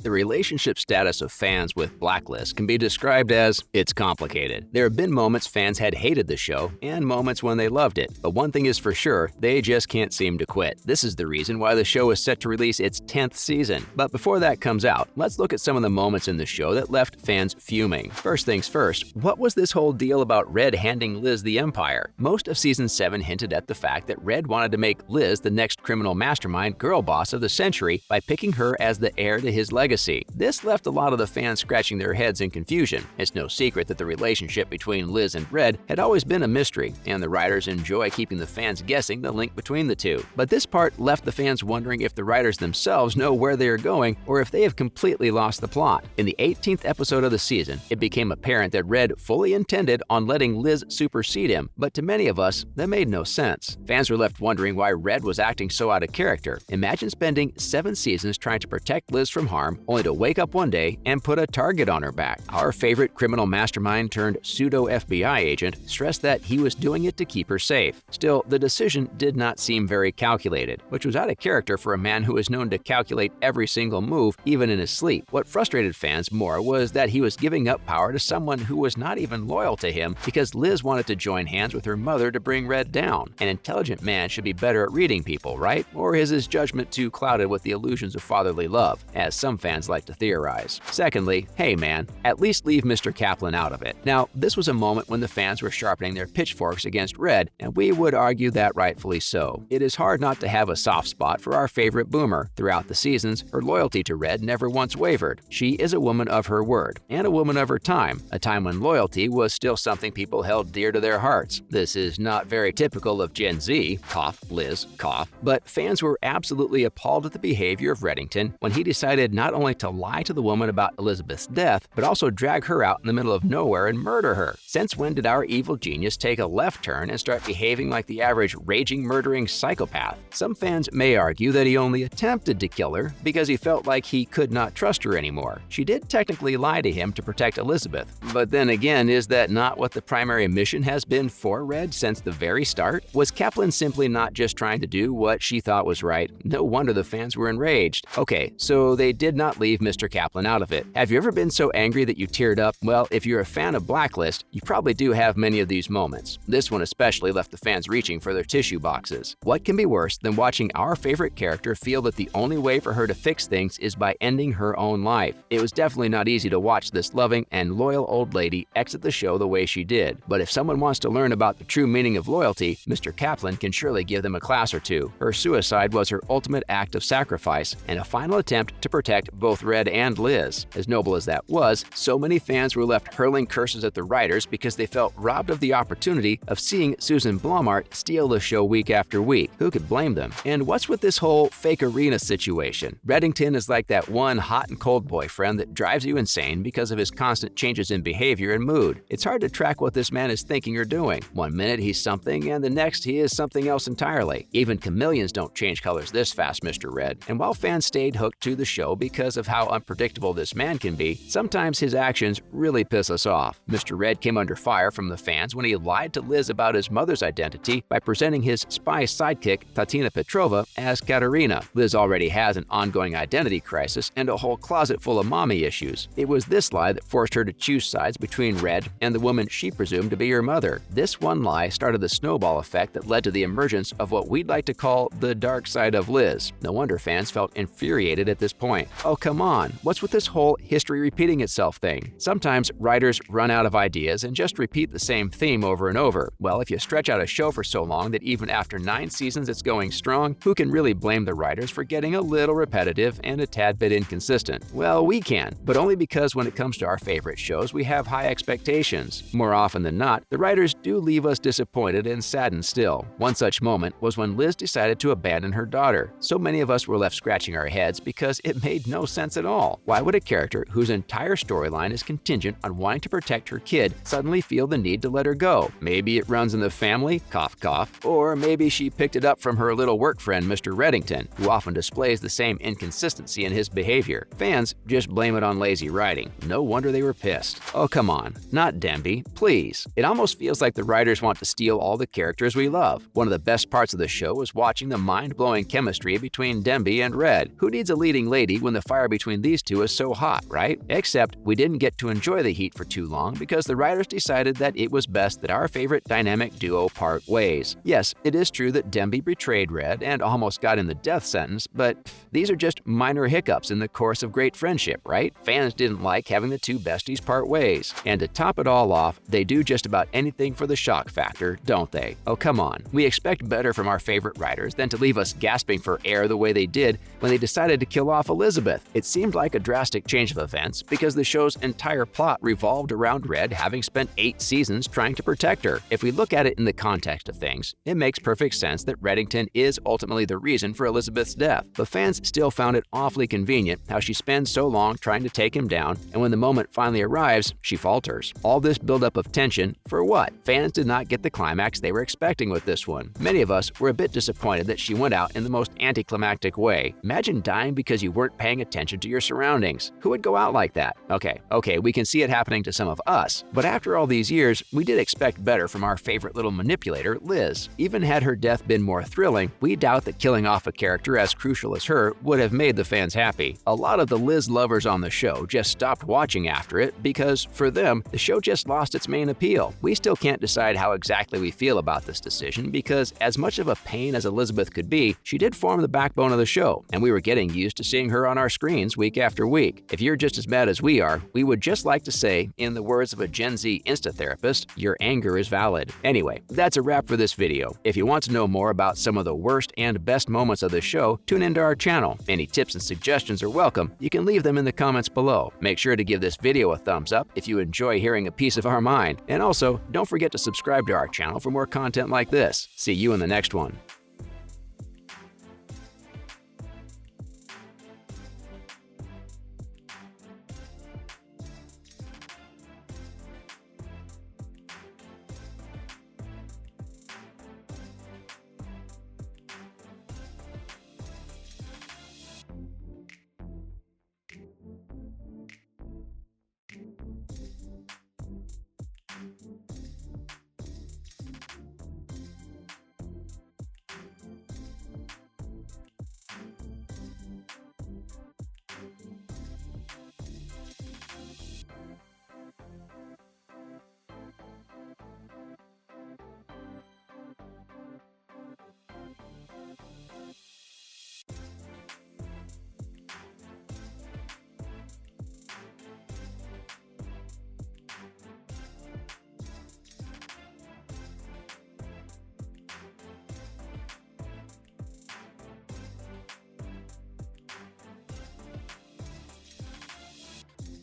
The relationship status of fans with Blacklist can be described as, it's complicated. There have been moments fans had hated the show and moments when they loved it, but one thing is for sure, they just can't seem to quit. This is the reason why the show is set to release its 10th season. But before that comes out, let's look at some of the moments in the show that left fans fuming. First things first, what was this whole deal about Red handing Liz the Empire? Most of Season 7 hinted at the fact that Red wanted to make Liz the next criminal mastermind girl boss of the century by picking her as the heir to his legacy. This left a lot of the fans scratching their heads in confusion. It's no secret that the relationship between Liz and Red had always been a mystery, and the writers enjoy keeping the fans guessing the link between the two. But this part left the fans wondering if the writers themselves know where they are going or if they have completely lost the plot. In the 18th episode of the season, it became apparent that Red fully intended on letting Liz supersede him, but to many of us, that made no sense. Fans were left wondering why Red was acting so out of character. Imagine spending 7 seasons trying to protect Liz from harm, only to wake up one day and put a target on her back. Our favorite criminal mastermind turned pseudo-FBI agent stressed that he was doing it to keep her safe. Still, the decision did not seem very calculated, which was out of character for a man who is known to calculate every single move, even in his sleep. What frustrated fans more was that he was giving up power to someone who was not even loyal to him because Liz wanted to join hands with her mother to bring Red down. An intelligent man should be better at reading people, right? Or is his judgment too clouded with the illusions of fatherly love, as some fans like to theorize? Secondly, hey man, at least leave Mr. Kaplan out of it. Now, this was a moment when the fans were sharpening their pitchforks against Red, and we would argue that rightfully so. It is hard not to have a soft spot for our favorite boomer. Throughout the seasons, her loyalty to Red never once wavered. She is a woman of her word, and a woman of her time, a time when loyalty was still something people held dear to their hearts. This is not very typical of Gen Z, cough, Liz, cough, but fans were absolutely appalled at the behavior of Reddington when he decided not only to lie to the woman about Elizabeth's death, but also drag her out in the middle of nowhere and murder her. Since when did our evil genius take a left turn and start behaving like the average raging, murdering psychopath? Some fans may argue that he only attempted to kill her because he felt like he could not trust her anymore. She did technically lie to him to protect Elizabeth. But then again, is that not what the primary mission has been for Red since the very start? Was Kaplan simply not just trying to do what she thought was right? No wonder the fans were enraged. Okay, so they did not leave Mr. Kaplan out of it. Have you ever been so angry that you teared up? Well, if you're a fan of Blacklist, you probably do have many of these moments. This one especially left the fans reaching for their tissue boxes. What can be worse than watching our favorite character feel that the only way for her to fix things is by ending her own life? It was definitely not easy to watch this loving and loyal old lady exit the show the way she did. But if someone wants to learn about the true meaning of loyalty, Mr. Kaplan can surely give them a class or two. Her suicide was her ultimate act of sacrifice and a final attempt to protect both Red and Liz. As noble as that was, so many fans were left hurling curses at the writers because they felt robbed of the opportunity of seeing Susan Blomart steal the show week after week. Who could blame them? And what's with this whole fake arena situation? Reddington is like that one hot and cold boyfriend that drives you insane because of his constant changes in behavior and mood. It's hard to track what this man is thinking or doing. One minute he's something, and the next he is something else entirely. Even chameleons don't change colors this fast, Mr. Red. And while fans stayed hooked to the show because of how unpredictable this man can be, sometimes his actions really piss us off. Mr. Red came under fire from the fans when he lied to Liz about his mother's identity by presenting his spy sidekick, Tatina Petrova, as Katerina. Liz already has an ongoing identity crisis and a whole closet full of mommy issues. It was this lie that forced her to choose sides between Red and the woman she presumed to be her mother. This one lie started the snowball effect that led to the emergence of what we'd like to call the dark side of Liz. No wonder fans felt infuriated at this point. Oh, come on, what's with this whole history repeating itself thing? Sometimes writers run out of ideas and just repeat the same theme over and over. Well, if you stretch out a show for so long that even after 9 seasons it's going strong, who can really blame the writers for getting a little repetitive and a tad bit inconsistent? Well, we can, but only because when it comes to our favorite shows, we have high expectations. More often than not, the writers do leave us disappointed and saddened still. One such moment was when Liz decided to abandon her daughter. So many of us were left scratching our heads because it made no sense at all. Why would a character whose entire storyline is contingent on wanting to protect her kid suddenly feel the need to let her go? Maybe it runs in the family, cough cough, or maybe she picked it up from her little work friend Mr. Reddington, who often displays the same inconsistency in his behavior. Fans just blame it on lazy writing. No wonder they were pissed. Oh come on, not Demby, please. It almost feels like the writers want to steal all the characters we love. One of the best parts of the show was watching the mind-blowing chemistry between Demby and Red. Who needs a leading lady when the fire between these two is so hot, right? Except we didn't get to enjoy the heat for too long because the writers decided that it was best that our favorite dynamic duo part ways. Yes, it is true that Demby betrayed Red and almost got in the death sentence, but these are just minor hiccups in the course of great friendship, right? Fans didn't like having the two besties part ways. And to top it all off, they do just about anything for the shock factor, don't they? Oh, come on. We expect better from our favorite writers than to leave us gasping for air the way they did when they decided to kill off Elizabeth. It seemed like a drastic change of events because the show's entire plot revolved around Red having spent 8 seasons trying to protect her. If we look at it in the context of things, it makes perfect sense that Reddington is ultimately the reason for Elizabeth's death, but fans still found it awfully convenient how she spends so long trying to take him down, and when the moment finally arrives, she falters. All this buildup of tension, for what? Fans did not get the climax they were expecting with this one. Many of us were a bit disappointed that she went out in the most anticlimactic way. Imagine dying because you weren't paying attention to your surroundings. Who would go out like that? Okay, we can see it happening to some of us, but after all these years, we did expect better from our favorite little manipulator, Liz. Even had her death been more thrilling, we doubt that killing off a character as crucial as her would have made the fans happy. A lot of the Liz lovers on the show just stopped watching after it because, for them, the show just lost its main appeal. We still can't decide how exactly we feel about this decision because, as much of a pain as Elizabeth could be, she did form the backbone of the show, and we were getting used to seeing her on our screens week after week. If you're just as mad as we are, we would just like to say, in the words of a Gen Z insta-therapist, your anger is valid. Anyway, that's a wrap for this video. If you want to know more about some of the worst and best moments of the show, tune into our channel. Any tips and suggestions are welcome. You can leave them in the comments below. Make sure to give this video a thumbs up if you enjoy hearing a piece of our mind. And also, don't forget to subscribe to our channel for more content like this. See you in the next one.